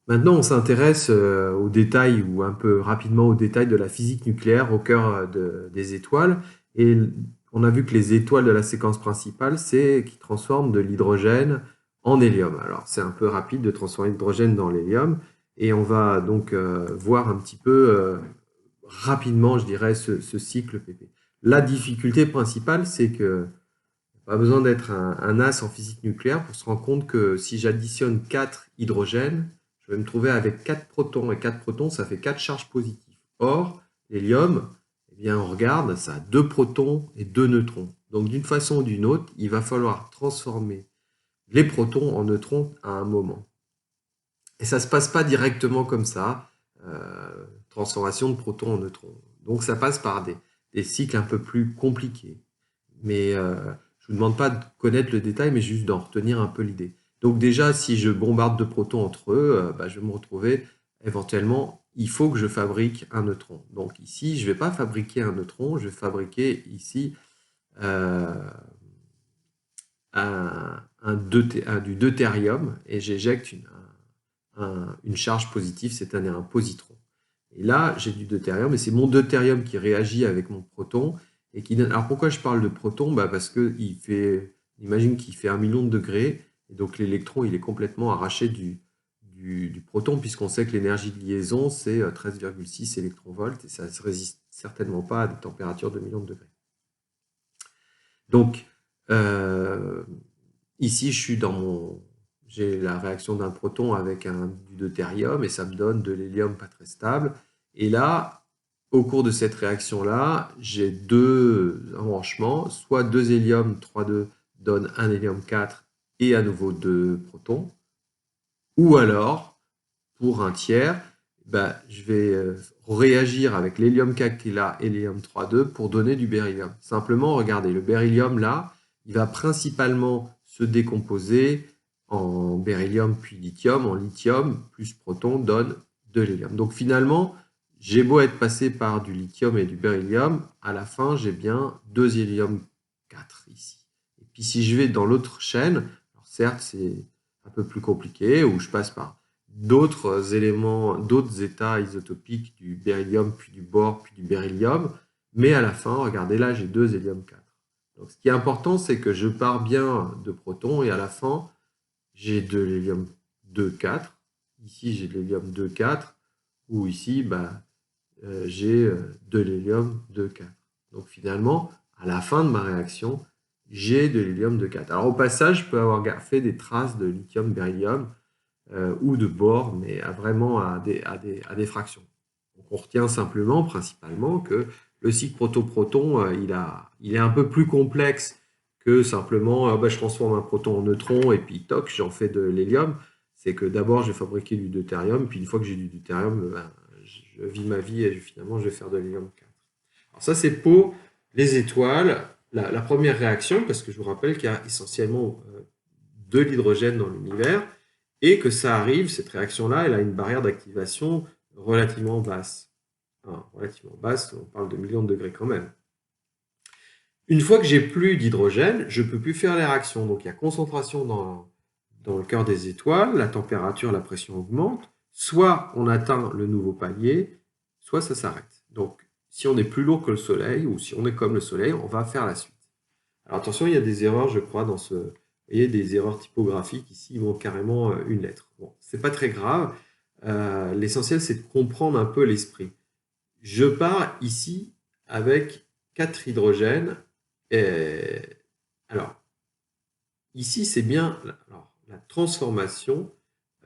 Maintenant, on s'intéresse aux détails ou un peu rapidement aux détails de la physique nucléaire au cœur des étoiles. Et on a vu que les étoiles de la séquence principale, c'est qui transforment de l'hydrogène en hélium. Alors, c'est un peu rapide de transformer l'hydrogène dans l'hélium. Et on va donc voir un petit peu rapidement, je dirais, ce cycle PP. La difficulté principale, c'est que pas besoin d'être un as en physique nucléaire pour se rendre compte que si j'additionne 4 hydrogènes, je vais me trouver avec 4 protons. Et 4 protons, ça fait 4 charges positives. Or, l'hélium, eh bien, on regarde, ça a 2 protons et 2 neutrons. Donc, d'une façon ou d'une autre, il va falloir transformer les protons en neutrons à un moment. Et ça ne se passe pas directement comme ça, transformation de protons en neutrons. Donc, ça passe par des cycles un peu plus compliqués. Mais je ne vous demande pas de connaître le détail, mais juste d'en retenir un peu l'idée. Donc déjà, si je bombarde de protons entre eux, je vais me retrouver éventuellement, il faut que je fabrique un neutron. Donc ici, je ne vais pas fabriquer un neutron, je vais fabriquer ici euh, du deutérium et j'éjecte une charge positive, c'est-à-dire un positron. Et là, j'ai du deutérium, et c'est mon deutérium qui réagit avec mon proton, et qui donne... Alors pourquoi je parle de proton? Parce que imagine qu'il fait 1 million de degrés, et donc l'électron, il est complètement arraché du proton, puisqu'on sait que l'énergie de liaison, c'est 13,6 électronvolts, et ça ne se résiste certainement pas à des températures de millions de degrés. Donc, euh, ici, j'ai la réaction d'un proton avec du deutérium et ça me donne de l'hélium pas très stable. Et là, au cours de cette réaction-là, j'ai deux embranchements, soit 2 hélium 3,2 donne un hélium 4 et à nouveau 2 protons, ou alors, pour un tiers, je vais réagir avec l'hélium 4 qui est là et l'hélium 3,2 pour donner du beryllium. Simplement, regardez, le beryllium là, il va principalement se décomposer en beryllium puis lithium. En lithium plus proton donne de l'hélium. Donc finalement, j'ai beau être passé par du lithium et du beryllium, à la fin, j'ai bien 2 hélium 4 ici. Et puis si je vais dans l'autre chaîne, alors certes, c'est un peu plus compliqué, où je passe par d'autres éléments, d'autres états isotopiques du beryllium, puis du bore, puis du beryllium. Mais à la fin, regardez là, j'ai 2 hélium 4. Donc ce qui est important, c'est que je pars bien de protons et à la fin, j'ai de l'hélium 2, 4. Ici, j'ai de l'hélium 2, 4. Ou ici, j'ai de l'hélium 2, 4. Donc finalement, à la fin de ma réaction, j'ai de l'hélium 2, 4. Alors au passage, je peux avoir fait des traces de lithium-beryllium ou de bore, mais vraiment à des fractions. Donc on retient simplement, principalement, que le cycle proto-proton, il est un peu plus complexe que simplement, je transforme un proton en neutron et puis toc, j'en fais de l'hélium. C'est que d'abord, je vais fabriquer du deutérium, puis une fois que j'ai du deutérium, je vis ma vie et finalement, je vais faire de l'hélium 4. Alors ça, c'est pour les étoiles, la première réaction, parce que je vous rappelle qu'il y a essentiellement de l'hydrogène dans l'univers, et que ça arrive, cette réaction-là, elle a une barrière d'activation relativement basse. Enfin, relativement basse, on parle de millions de degrés quand même. Une fois que j'ai plus d'hydrogène, je ne peux plus faire les réactions. Donc il y a concentration dans le cœur des étoiles, la température, la pression augmente, soit on atteint le nouveau palier, soit ça s'arrête. Donc si on est plus lourd que le Soleil, ou si on est comme le Soleil, on va faire la suite. Alors attention, il y a des erreurs, je crois, dans ce... Vous voyez, des erreurs typographiques, ici, il manque carrément une lettre. Bon, c'est pas très grave. L'essentiel, c'est de comprendre un peu l'esprit. Je pars ici avec 4 hydrogènes. Et... Alors, ici, c'est bien la transformation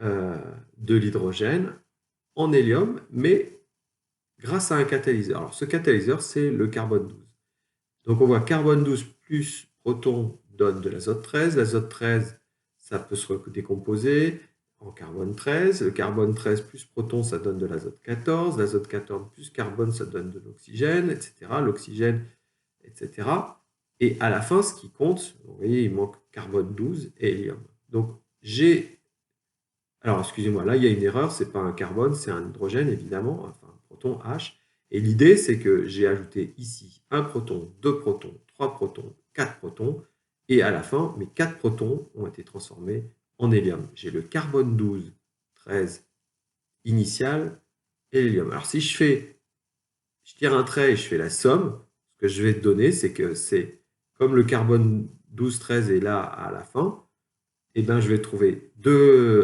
de l'hydrogène en hélium, mais grâce à un catalyseur. Alors, ce catalyseur, c'est le carbone 12. Donc, on voit carbone 12 plus proton donne de l'azote 13. L'azote 13, ça peut se décomposer en carbone 13. Le carbone 13 plus proton, ça donne de l'azote 14. L'azote 14 plus carbone, ça donne de l'oxygène, etc. L'oxygène, etc. Et à la fin, ce qui compte, vous voyez, il manque carbone 12 et hélium. Donc, j'ai... Alors, excusez-moi, là, il y a une erreur. Ce n'est pas un carbone, c'est un hydrogène, évidemment, enfin un proton H. Et l'idée, c'est que j'ai ajouté ici un proton, 2 protons, 3 protons, 4 protons. Et à la fin, mes 4 protons ont été transformés en hélium. J'ai le carbone 12, 13 initial et l'hélium. Alors si je tire un trait et je fais la somme, ce que je vais te donner, c'est que c'est comme le carbone 12, 13 est là à la fin, et ben je vais trouver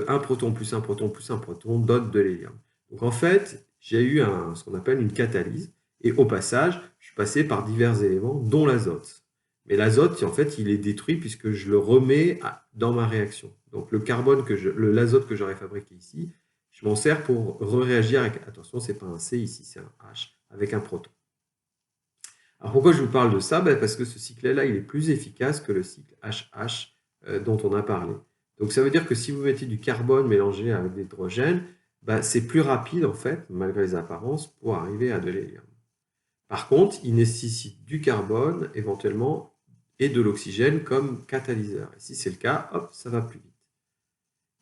un proton plus un proton plus un proton donne de l'hélium. Donc en fait, j'ai eu ce qu'on appelle une catalyse, et au passage, je suis passé par divers éléments, dont l'azote. Mais l'azote, en fait, il est détruit puisque je le remets dans ma réaction. Donc l'azote que j'aurais fabriqué ici, je m'en sers pour réagir avec, attention, c'est pas un C ici, c'est un H, avec un proton. Alors pourquoi je vous parle de ça? Parce que ce cycle-là, il est plus efficace que le cycle HH dont on a parlé. Donc ça veut dire que si vous mettez du carbone mélangé avec de l'hydrogène, c'est plus rapide en fait, malgré les apparences, pour arriver à de l'hélium. Par contre, il nécessite du carbone éventuellement et de l'oxygène comme catalyseur. Et si c'est le cas, hop, ça va plus vite.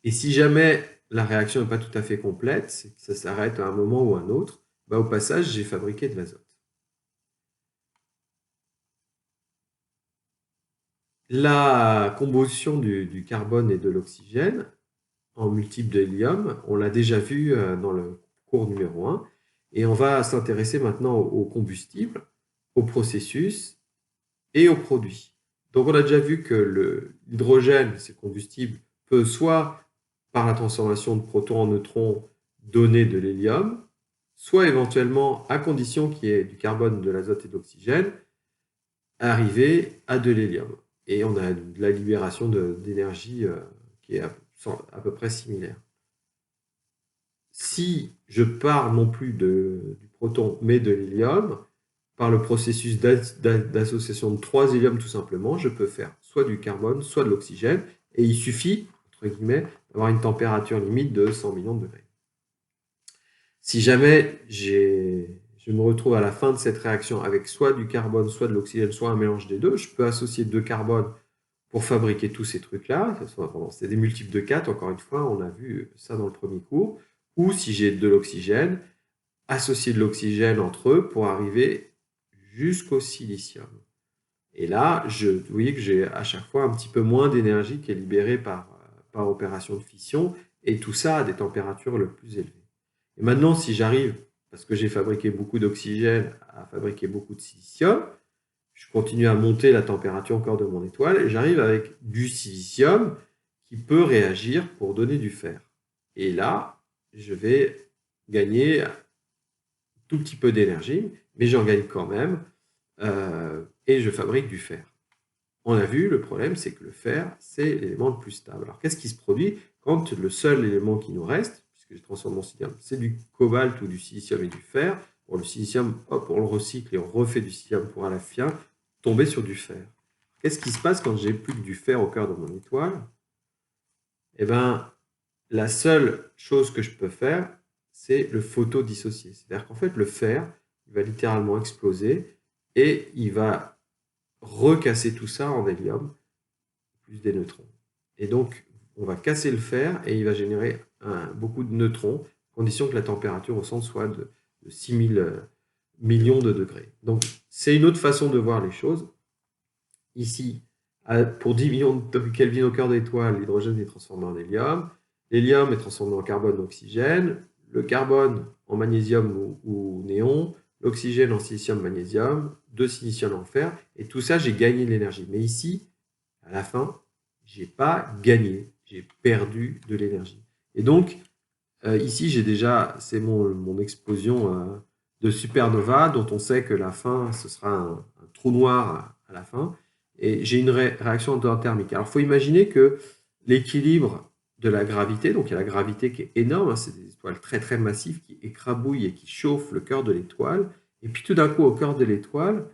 Et si jamais la réaction n'est pas tout à fait complète, c'est que ça s'arrête à un moment ou à un autre, au passage, j'ai fabriqué de l'azote. La composition du carbone et de l'oxygène en multiple de l'hélium, on l'a déjà vu dans le cours numéro 1, et on va s'intéresser maintenant au combustible, au processus et aux produits. Donc on a déjà vu que l'hydrogène, c'est combustible, peut soit par la transformation de protons en neutrons donner de l'hélium, soit éventuellement, à condition qu'il y ait du carbone, de l'azote et de l'oxygène, arriver à de l'hélium. Et on a de la libération d'énergie qui est à peu près similaire. Si je pars non plus du proton, mais de l'hélium, par le processus d'association de 3 héliums tout simplement, je peux faire soit du carbone, soit de l'oxygène, et il suffit, entre guillemets, d'avoir une température limite de 100 millions de degrés. Si jamais je me retrouve à la fin de cette réaction avec soit du carbone, soit de l'oxygène, soit un mélange des deux, je peux associer 2 carbones pour fabriquer tous ces trucs-là. C'est des multiples de 4, encore une fois, on a vu ça dans le premier cours. Ou si j'ai de l'oxygène, associer de l'oxygène entre eux pour arriver jusqu'au silicium. Et là, vous voyez que j'ai à chaque fois un petit peu moins d'énergie qui est libérée par opération de fission, et tout ça à des températures le plus élevées. Et maintenant, si j'arrive, parce que j'ai fabriqué beaucoup d'oxygène, à fabriquer beaucoup de silicium, je continue à monter la température encore de mon étoile, et j'arrive avec du silicium qui peut réagir pour donner du fer. Et là, je vais gagner un tout petit peu d'énergie, mais j'en gagne quand même, et je fabrique du fer. On a vu, le problème, c'est que le fer, c'est l'élément le plus stable. Alors, qu'est-ce qui se produit quand le seul élément qui nous reste, puisque je transforme mon silicium, c'est du cobalt ou du silicium et du fer? Bon, le silicium, hop, on le recycle et on refait du silicium pour à la fin tomber sur du fer. Qu'est-ce qui se passe quand j'ai plus que du fer au cœur de mon étoile? Eh bien, la seule chose que je peux faire, c'est le photodissocier. C'est-à-dire qu'en fait, le fer, il va littéralement exploser et il va recasser tout ça en hélium, plus des neutrons. Et donc, on va casser le fer et il va générer beaucoup de neutrons, à condition que la température au centre soit de 6000 millions de degrés. Donc, c'est une autre façon de voir les choses. Ici, pour 10 millions de Kelvin au cœur d'étoile, l'hydrogène est transformé en hélium. L'hélium est transformé en carbone, oxygène. Le carbone en magnésium ou néon. L'oxygène en silicium, magnésium. 2 silicium en fer. Et tout ça, j'ai gagné de l'énergie. Mais ici, à la fin, j'ai pas gagné. J'ai perdu de l'énergie. Et donc, ici, j'ai déjà, c'est mon explosion de supernova, dont on sait que la fin, ce sera un trou noir à la fin. Et j'ai une réaction endothermique. Alors, il faut imaginer que l'équilibre de la gravité, donc il y a la gravité qui est énorme, hein, c'est des étoiles très très massives qui écrabouillent et qui chauffent le cœur de l'étoile. Et puis tout d'un coup, au cœur de l'étoile,